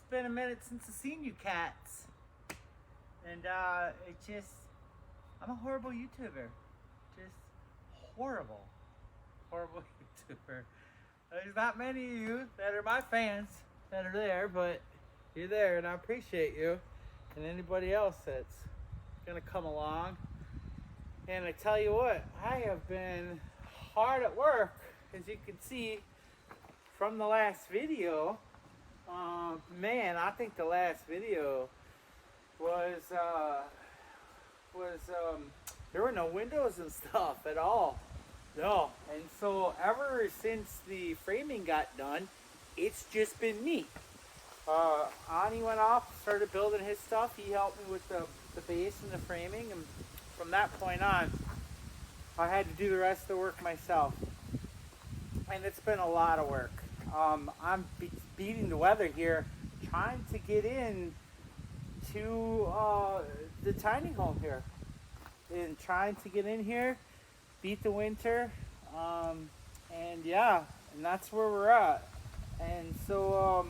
been a minute since I've seen you cats. And I'm a horrible YouTuber. Just horrible YouTuber. There's not many of you that are my fans that are there, but you're there and I appreciate you. And anybody else that's gonna come along. And I tell you what, I have been hard at work, as you can see from the last video. Man, I think the last video was there were no windows and stuff at all. No. And so ever since the framing got done, it's just been me. Ani went off, started building his stuff. He helped me with the base and the framing, and from that point on, I had to do the rest of the work myself. And it's been a lot of work. I'm beating the weather here, trying to get in to the tiny home here. And trying to get in here, beat the winter, and yeah, and that's where we're at. And so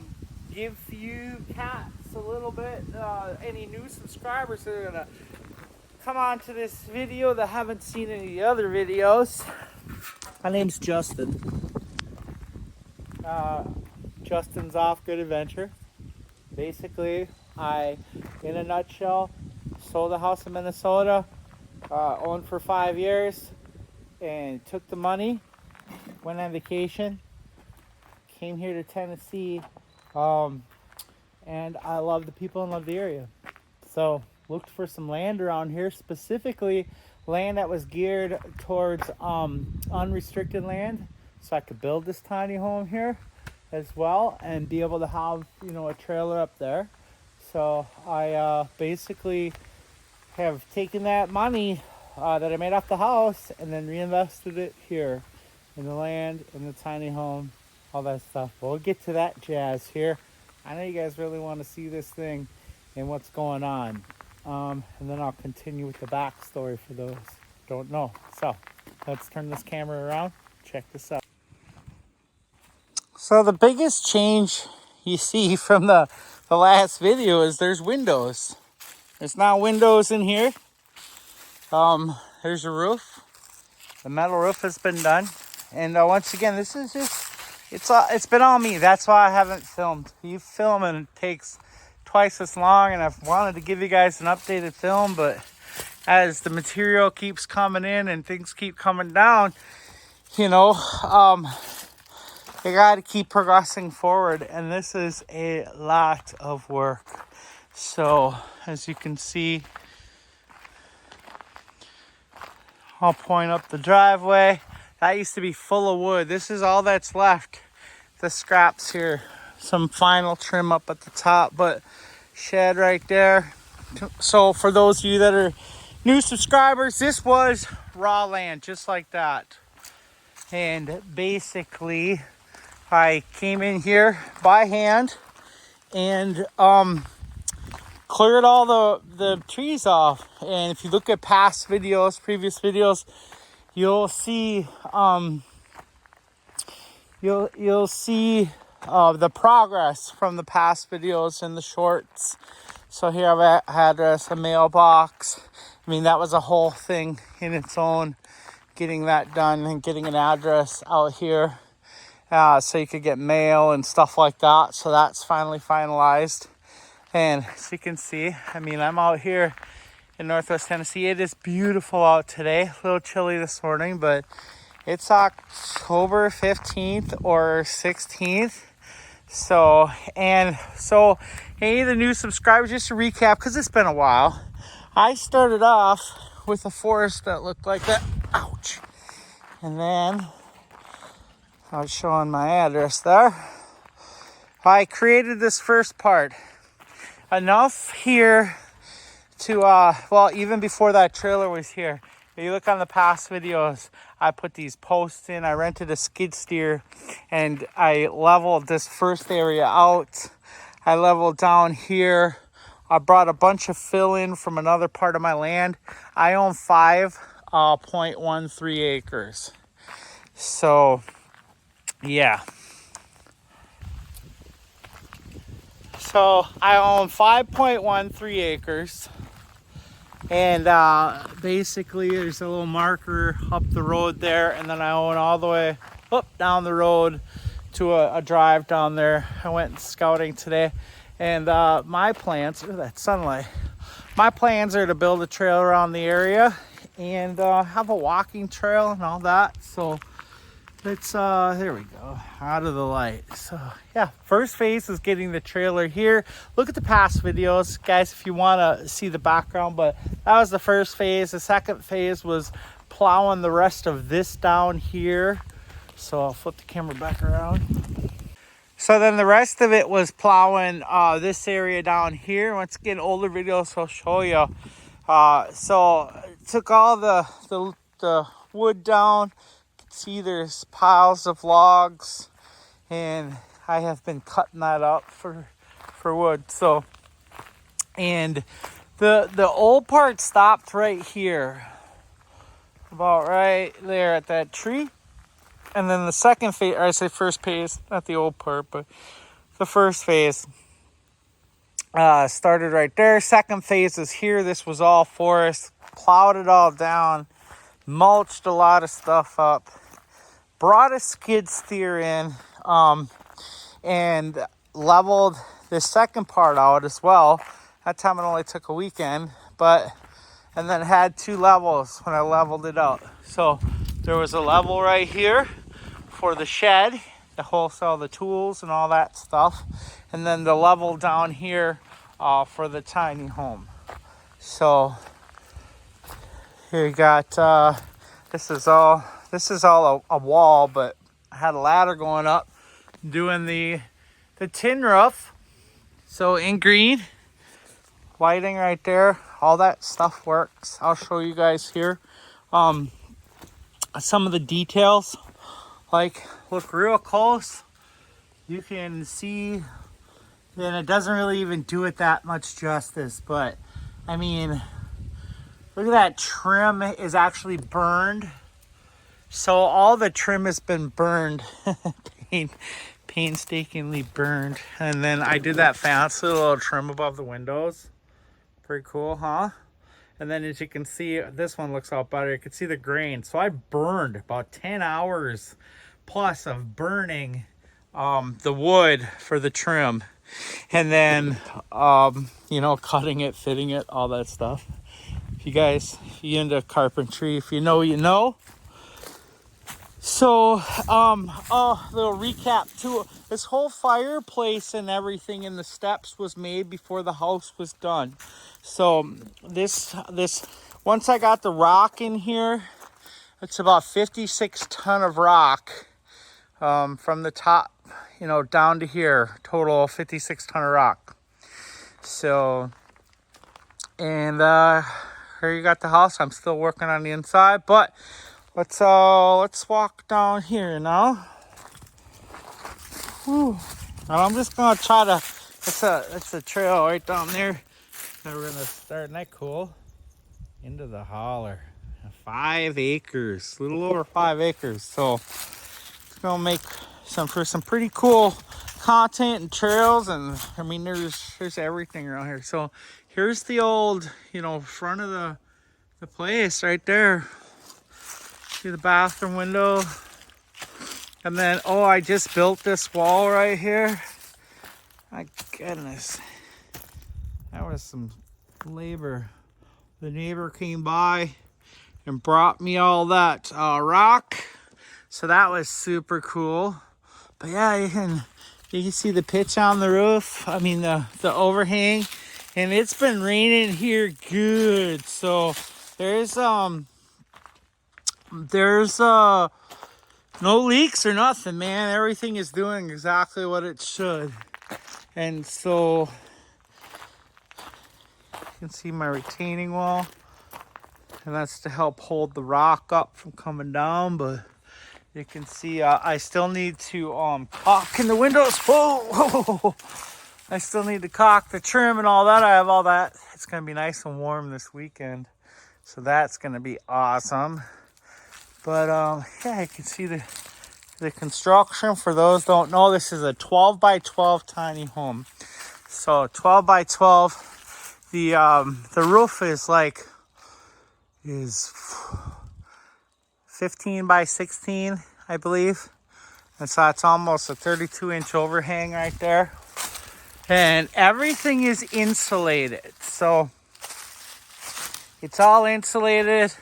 give you cats a little bit, any new subscribers that are gonna come on to this video that haven't seen any of the other videos. My name's Justin. Justin's Off Good Adventure. Basically, in a nutshell, sold a house in Minnesota, owned for 5 years, and took the money, went on vacation, came here to Tennessee, and I love the people and love the area. So looked for some land around here, specifically land that was geared towards unrestricted land, so I could build this tiny home here as well and be able to have, you know, a trailer up there. So I basically have taken that money that I made off the house and then reinvested it here in the land, in the tiny home, all that stuff. We'll get to that jazz here. I know you guys really want to see this thing and what's going on. And then I'll continue with the backstory for those who don't know. So let's turn this camera around. Check this out. So the biggest change you see from the last video is there's windows. There's now windows in here. There's a roof. The metal roof has been done. And once again, this is just, it's been on me. That's why I haven't filmed. You film and it takes twice as long, and I've wanted to give you guys an updated film, but as the material keeps coming in and things keep coming down, you know, you got to keep progressing forward, and this is a lot of work. So as you can see, I'll point up the driveway. That used to be full of wood. This is all that's left. The scraps here, some final trim up at the top, but shed right there. So for those of you that are new subscribers, this was raw land, just like that. And basically, I came in here by hand and cleared all the trees off. And if you look at past videos, previous videos, you'll see you'll see the progress from the past videos and the shorts. So here I have an address, a mailbox. I mean, that was a whole thing in its own, getting that done and getting an address out here so you could get mail and stuff like that. So that's finally finalized. And as you can see, I mean, I'm out here in Northwest Tennessee. It is beautiful out today. A little chilly this morning, but it's October 15th or 16th. So any of the new subscribers, just to recap, because it's been a while, I started off with a forest that looked like that. Ouch. And then I was showing my address there. I created this first part. Enough here to, well, even before that trailer was here, if you look on the past videos, I put these posts in, I rented a skid steer, and I leveled this first area out. I leveled down here. I brought a bunch of fill in from another part of my land. I own 5.13 acres. So, yeah. So I own 5.13 acres. And basically there's a little marker up the road there, and then I own all the way up down the road to a drive down there. I went scouting today, and my plans, that sunlight, my plans are to build a trail around the area and have a walking trail and all that. So it's there we go, out of the light. So yeah, first phase is getting the trailer here. Look at the past videos, guys, if you want to see the background. But that was the first phase. The second phase was plowing the rest of this down here. So I'll flip the camera back around. So then the rest of it was plowing this area down here. Once again, older videos I'll show you. So took all the wood down. See, there's piles of logs, and I have been cutting that up for wood. So, and the old part stopped right here, about right there at that tree. And then the second phase, or I say first phase, not the old part, but the first phase started right there. Second phase is here. This was all forest, plowed it all down, mulched a lot of stuff up, brought a skid steer in, and leveled the second part out as well. That time it only took a weekend, and then had 2 levels when I leveled it out. So there was a level right here for the shed, the wholesale, the tools and all that stuff, and then the level down here for the tiny home. So here you got this is all a wall, but I had a ladder going up doing the tin roof. So in green, lighting right there, all that stuff works. I'll show you guys here some of the details. Like, look real close, you can see, and it doesn't really even do it that much justice, but I mean, look at that trim is actually burned. So all the trim has been burned, painstakingly burned. And then I did that fancy little trim above the windows. Pretty cool, huh? And then as you can see, this one looks all better. You can see the grain. So I burned about 10 hours plus of burning the wood for the trim. And then, you know, cutting it, fitting it, all that stuff. If you into carpentry, if you know, you know. So, little recap too. This whole fireplace and everything in the steps was made before the house was done. So this once I got the rock in here, it's about 56 ton of rock from the top, you know, down to here. Total 56 ton of rock. So, and here you got the house. I'm still working on the inside, but let's walk down here now. Whew. And I'm just gonna try to. It's a trail right down there. And we're gonna start. Isn't that cool? Into the holler. 5 acres, a little over 5 acres. So it's gonna make for some pretty cool content and trails. And I mean, there's everything around here. So here's the old, you know, front of the place right there. See the bathroom window. And then, oh, I just built this wall right here. My goodness. That was some labor. The neighbor came by and brought me all that rock. So that was super cool. But yeah, you can see the pitch on the roof. I mean, the overhang. And it's been raining here good. So there's no leaks or nothing, man. Everything is doing exactly what it should. And so you can see my retaining wall, and that's to help hold the rock up from coming down. But you can see I still need to caulk in the windows. Whoa. I still need to caulk the trim and all that. I have all that. It's gonna be nice and warm this weekend, so that's gonna be awesome. But yeah, you can see the construction. For those who don't know, this is a 12 by 12 tiny home. So 12 by 12. The roof is 15 by 16, I believe. And so that's almost a 32-inch overhang right there. And everything is insulated. So it's all insulated.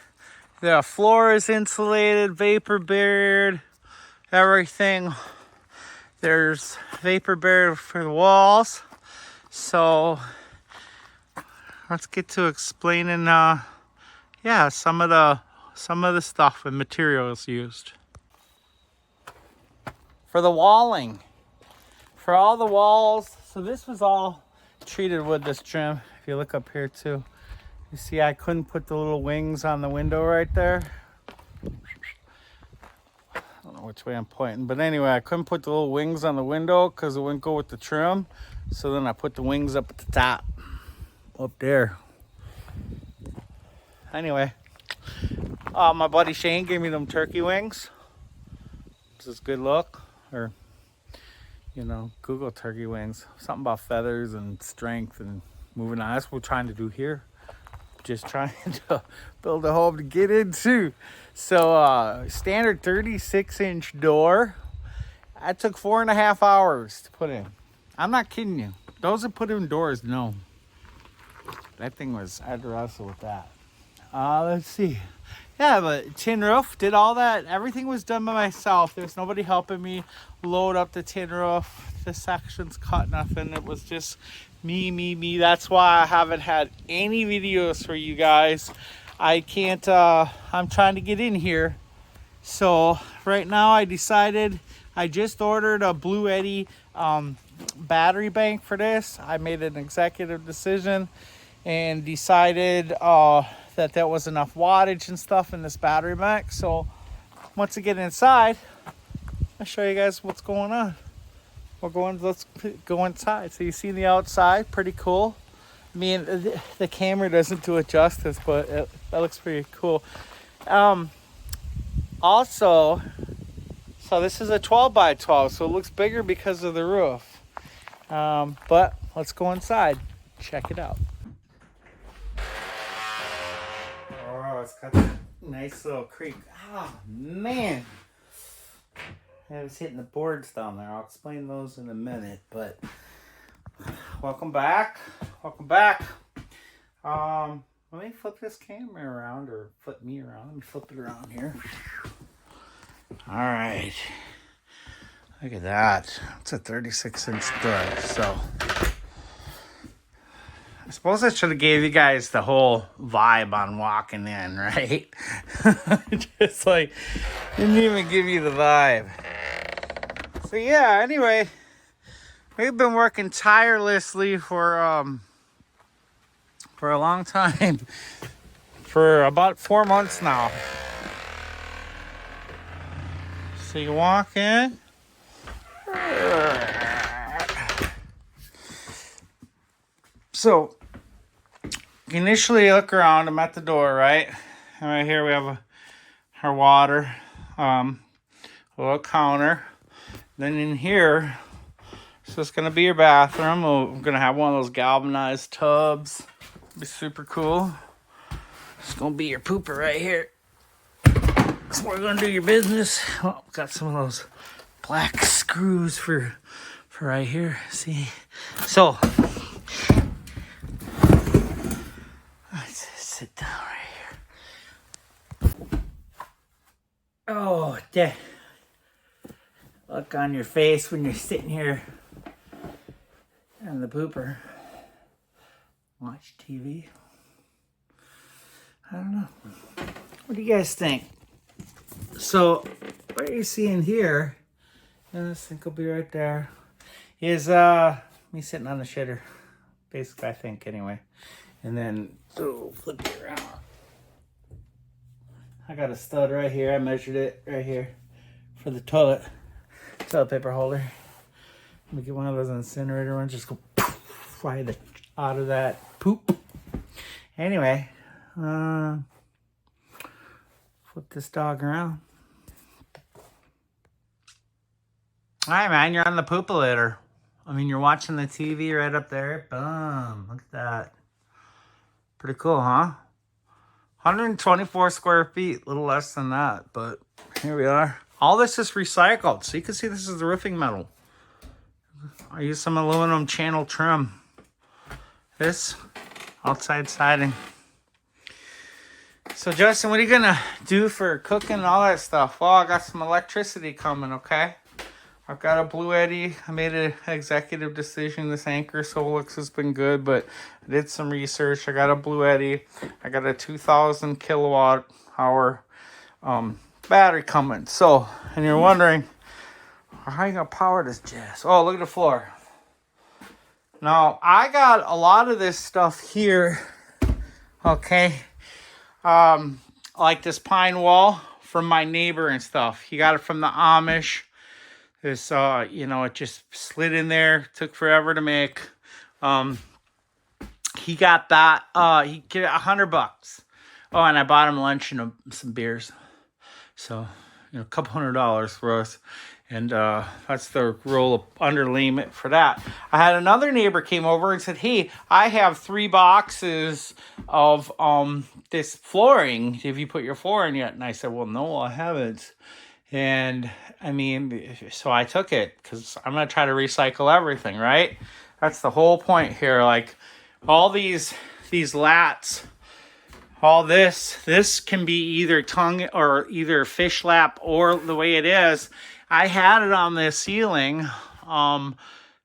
The floor is insulated, vapor barrier, everything. There's vapor barrier for the walls. So let's get to explaining some of the stuff and materials used. For the walling, for all the walls, so this was all treated with this trim. If you look up here too, you see I couldn't put the little wings on the window right there. I don't know which way I'm pointing, but anyway, I couldn't put the little wings on the window because it wouldn't go with the trim. So then I put the wings up at the top, up there. Anyway, my buddy Shane gave me them turkey wings. This is good look. Or, Google turkey wings. Something about feathers and strength and moving on. That's what we're trying to do here. Just trying to build a home to get into. So, standard 36-inch door. That took 4.5 hours to put in. I'm not kidding you. Those that put in doors know. That thing was, I had to wrestle with that. Let's see. Yeah, but tin roof, did all that. Everything was done by myself. There's nobody helping me load up the tin roof, the sections cut, nothing. It was just me. That's why I haven't had any videos for you guys. I can't, I'm trying to get in here. So right now I decided, I just ordered a Blue Eddy battery bank for this. I made an executive decision and decided that was enough wattage and stuff in this battery bank. So once I get inside, I'll show you guys what's going on. Let's go inside. So you see the outside, pretty cool. I mean, the camera doesn't do it justice, but that looks pretty cool. Also, so this is a 12 by 12, so it looks bigger because of the roof. But let's go inside, check it out. Oh, it's got that nice little creek. Oh, man. I was hitting the boards down there. I'll explain those in a minute, but welcome back. Let me flip this camera around, or flip me around. Let me flip it around here. All right. Look at that. It's a 36-inch door, so I suppose I should have gave you guys the whole vibe on walking in, right? Just like, didn't even give you the vibe. So yeah, anyway, we've been working tirelessly for a long time, for about 4 months now. So you walk in. So initially look around. I'm at the door, right? And right here we have our water, a little counter. Then in here, so it's gonna be your bathroom. We're gonna have one of those galvanized tubs. It'll be super cool. It's gonna be your pooper right here. That's where we're gonna do your business. Oh, got some of those black screws for right here. See? So let's sit down right here. Oh, yeah. Look on your face when you're sitting here in the pooper. Watch TV. I don't know. What do you guys think? So, what you're seeing here, and this thing will be right there, is me sitting on the shitter. Basically, I think, anyway. And then, flip it around. I got a stud right here. I measured it right here for the toilet paper holder. Let me get one of those incinerator ones. Just go fly out of that poop. Anyway, flip this dog around. All right, man, you're on the poop-a-litter. I mean, you're watching the TV right up there. Boom. Look at that. Pretty cool, huh? 124 square feet, a little less than that, but here we are. All this is recycled, so you can see this is the roofing metal. I used some aluminum channel trim. This, outside siding. So Justin, what are you gonna do for cooking and all that stuff? Well, I got some electricity coming, okay? I've got a Blue Eddy. I made an executive decision. This Anchor Solix has been good, but I did some research. I got a Blue Eddy. I got a 2,000 kilowatt hour battery coming. So, and you're wondering, how are you gonna power this jazz? Oh, look at the floor. Now, I got a lot of this stuff here, okay? Like this pine wall from my neighbor and stuff. He got it from the Amish. This, it just slid in there. Took forever to make. He got that. He get $100. Oh, and I bought him lunch and some beers. So, a couple $100 for us. And that's the roll under limit for that. I had another neighbor came over and said, hey, I have 3 boxes of this flooring. Have you put your floor in yet? And I said, well, no, I haven't. And I mean, so I took it because I'm going to try to recycle everything, right? That's the whole point here. Like all these lats, all this can be either tongue or either fish lap or the way it is. I had it on the ceiling,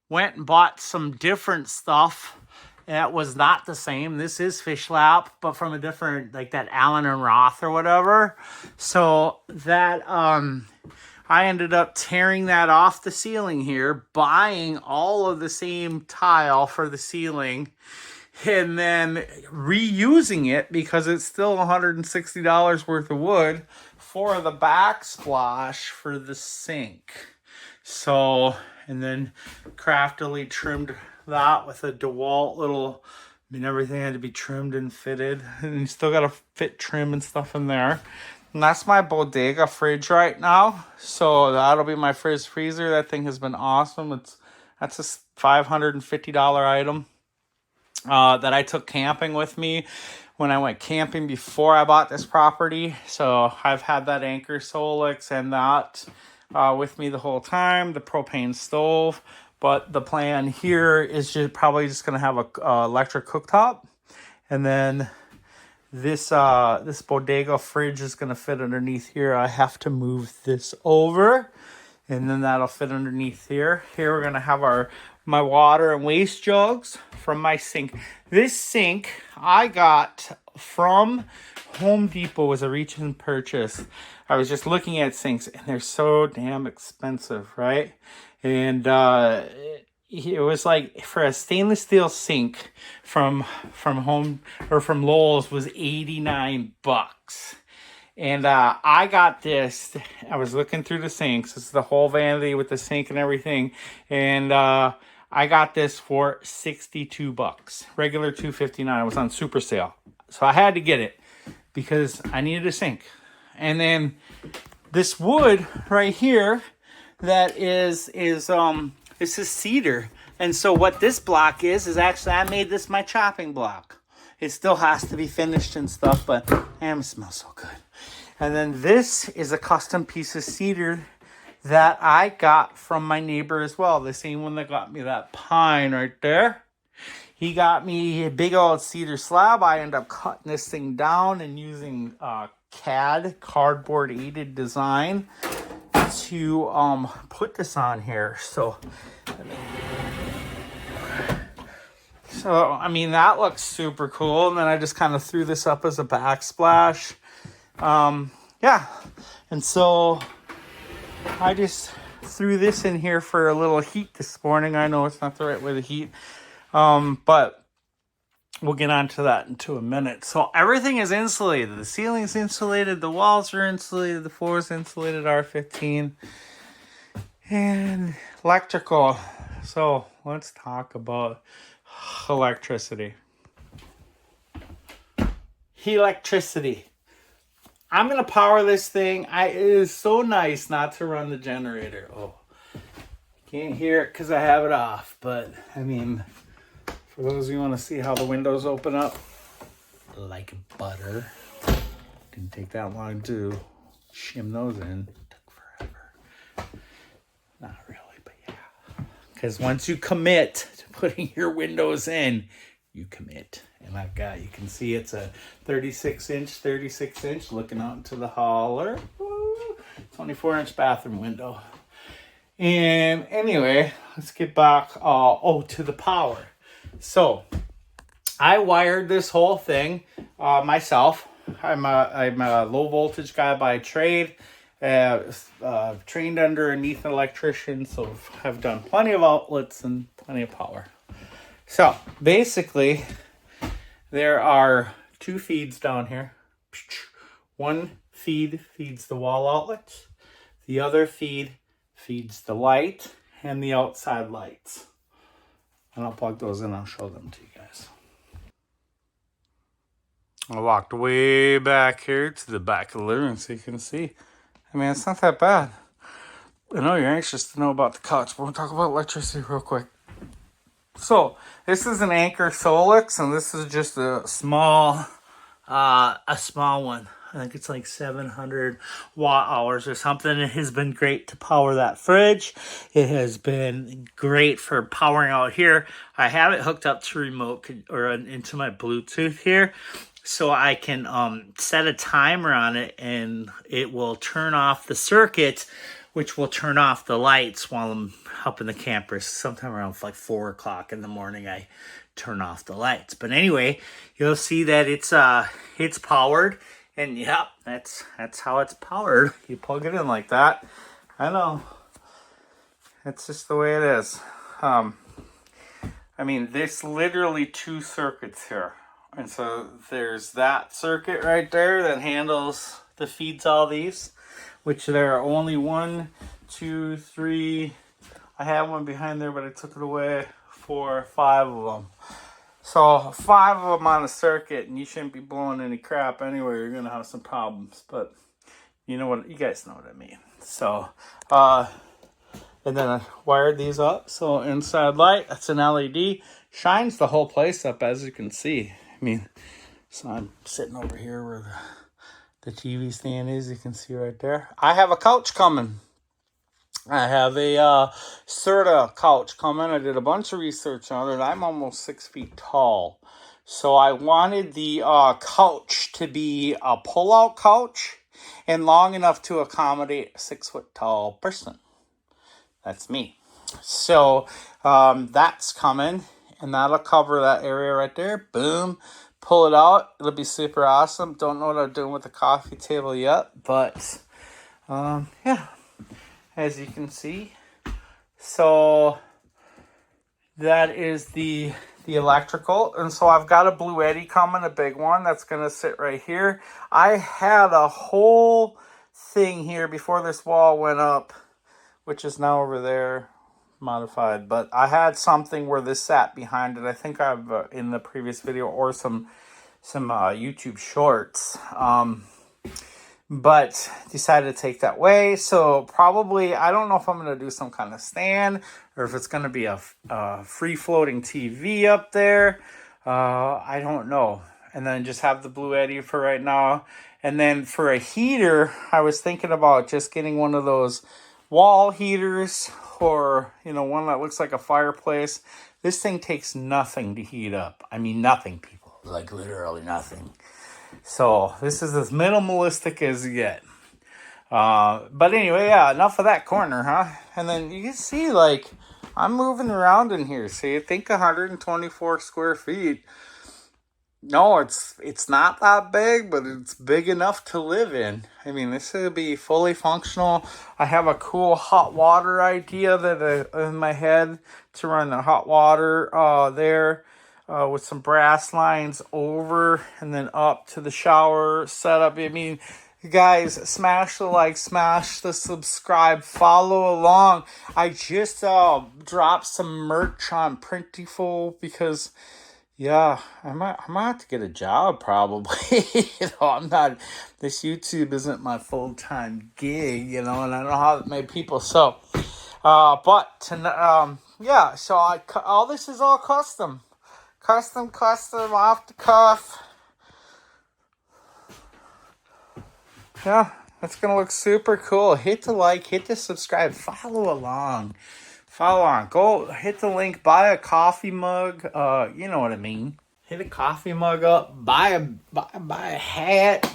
went and bought some different stuff. That was not the same. This is fish lap, but from a different, like that Allen and Roth or whatever. So that, I ended up tearing that off the ceiling here, buying all of the same tile for the ceiling, and then reusing it because it's still $160 worth of wood for the backsplash for the sink. So, and then craftily trimmed that with a DeWalt little, everything had to be trimmed and fitted, and you still got to fit trim and stuff in there. And that's my bodega fridge right now. So that'll be my fridge freezer. That thing has been awesome. That's a $550 item that I took camping with me when I went camping before I bought this property. So I've had that Anchor Solix and that with me the whole time, the propane stove. But the plan here is probably just going to have a electric cooktop. And then this bodega fridge is going to fit underneath here. I have to move this over. And then that'll fit underneath here. Here we're going to have my water and waste jugs from my sink. This sink I got from Home Depot was a recent purchase. I was just looking at sinks and they're so damn expensive, right? And it was like for a stainless steel sink from Home or from Lowe's was $89. And I got this. I was looking through the sinks. It's the whole vanity with the sink and everything. And I got this for $62. Regular $259. It was on super sale. So I had to get it because I needed a sink. And then this wood right here that is this is cedar. And so what this block is actually I made this my chopping block. It still has to be finished and stuff, but damn, it smells so good. And then this is a custom piece of cedar that I got from my neighbor as well. The same one that got me that pine right there. He got me a big old cedar slab. I ended up cutting this thing down and using CAD, cardboard aided design, to put this on here. So I mean, that looks super cool. And then I just kind of threw this up as a backsplash. Yeah. And so I just threw this in here for a little heat this morning. I know it's not the right way to heat. But we'll get on to that in a minute. So everything is insulated. The ceiling's insulated. The walls are insulated. The floor is insulated, R15. And electrical. So let's talk about electricity. Electricity. I'm going to power this thing. It is so nice not to run the generator. Oh, Can't hear it because I have it off, but I mean, for those of you who want to see how the windows open up, like butter. Didn't take that long to shim those in. Took forever. Not really, but yeah. Because once you commit to putting your windows in, you commit. And I've got, you can see it's a 36 inch looking out into the holler. 24-inch bathroom window. And anyway, let's get back to the power. So I wired this whole thing myself. I'm a low voltage guy by trade. Trained underneath an electrician, so I've done plenty of outlets and plenty of power. So basically, there are two feeds down here. One feed feeds the wall outlets. The other feed feeds the light and the outside lights. And I'll plug those in. I'll show them to you guys. I walked way back here to the back of the living room so you can see. I mean, it's not that bad. I know you're anxious to know about the couch, but we'll talk about electricity real quick. So, this is an Anchor Solix, and this is just a small one. I think it's like 700 watt hours or something. It has been great to power that fridge. It has been great for powering out here. I have it hooked up to remote or into my Bluetooth here, so I can set a timer on it, and it will turn off the circuit, which will turn off the lights while I'm helping the campers. Sometime around like 4 o'clock in the morning, I turn off the lights. But anyway, you'll see that it's powered. And yeah, that's how it's powered. You plug it in like that. I know. It's just the way it is. I mean, there's literally two circuits here. And so there's that circuit right there that feeds all these, which there are only 1, 2, 3. I have one behind there, but I took it away. 4, 5 of them. So 5 of them on a circuit, and you shouldn't be blowing any crap anyway. You're gonna have some problems, but you guys know what I mean. So, and then I wired these up. So inside light, that's an LED, shines the whole place up, as you can see. I mean, so I'm sitting over here where the TV stand is. You can see right there. I have a couch coming. I have a Serta couch coming. I did a bunch of research on it. I'm almost 6 feet tall. So I wanted the couch to be a pull-out couch and long enough to accommodate a 6 foot tall person. That's me. So that's coming, and that'll cover that area right there. Boom. Pull it out. It'll be super awesome. Don't know what I'm doing with the coffee table yet, but yeah. As you can see, so that is the electrical. And so I've got a Blue Eddy coming, a big one that's going to sit right here. I had a whole thing here before this wall went up, which is now over there modified, but I had something where this sat behind it. I think I've in the previous video or some YouTube shorts, but decided to take that way. So probably, I don't know if I'm going to do some kind of stand or if it's going to be a free floating TV up there. I don't know. And then just have the Blue Eddy for right now. And then for a heater, I was thinking about just getting one of those wall heaters, or one that looks like a fireplace. This thing takes nothing to heat up. I mean, nothing, people. Like literally nothing. So this is as minimalistic as you get. But anyway, yeah, enough of that corner, huh? And then you can see, like, I'm moving around in here. See, I think 124 square feet. No, it's not that big, but it's big enough to live in. I mean, this will be fully functional. I have a cool hot water idea in my head to run the hot water there. With some brass lines over and then up to the shower setup. I mean, guys, smash the like, smash the subscribe, follow along. I just dropped some merch on Printiful because, yeah, I might have to get a job probably. I'm not, this YouTube isn't my full-time gig, and I don't know how many people. So Yeah, so all this is all custom. Custom, off the cuff. Yeah, that's going to look super cool. Hit the like, hit the subscribe, follow along. Go hit the link, buy a coffee mug. You know what I mean. Hit a coffee mug up, buy a hat,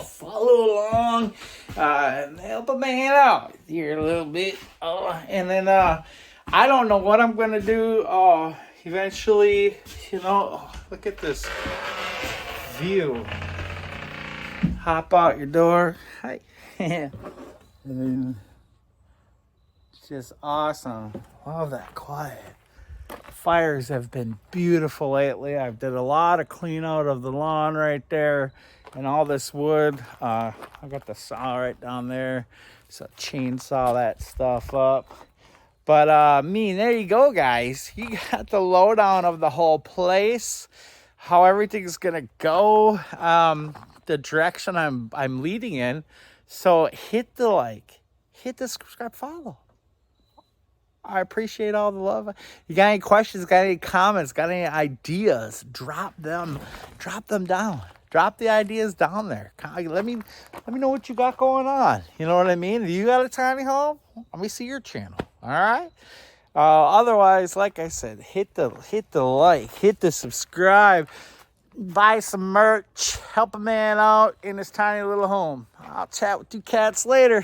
follow along, and help a man out here a little bit. And then I don't know what I'm gonna do. Eventually, look at this view. Hop out your door. Hi. And it's just awesome. Love that quiet. Fires have been beautiful lately. I've did a lot of clean out of the lawn right there and all this wood. I got the saw right down there, so chainsaw that stuff up. But there you go, guys. You got the lowdown of the whole place, how everything's gonna go, the direction I'm leading in. So hit the like, hit the subscribe, follow. I appreciate all the love. You got any questions, got any comments, got any ideas, drop them down. Drop the ideas down there. Let me know what you got going on. You know what I mean? If you got a tiny home, let me see your channel. All right? Otherwise, like I said, hit the like, hit the subscribe, buy some merch, help a man out in his tiny little home. I'll chat with you cats later.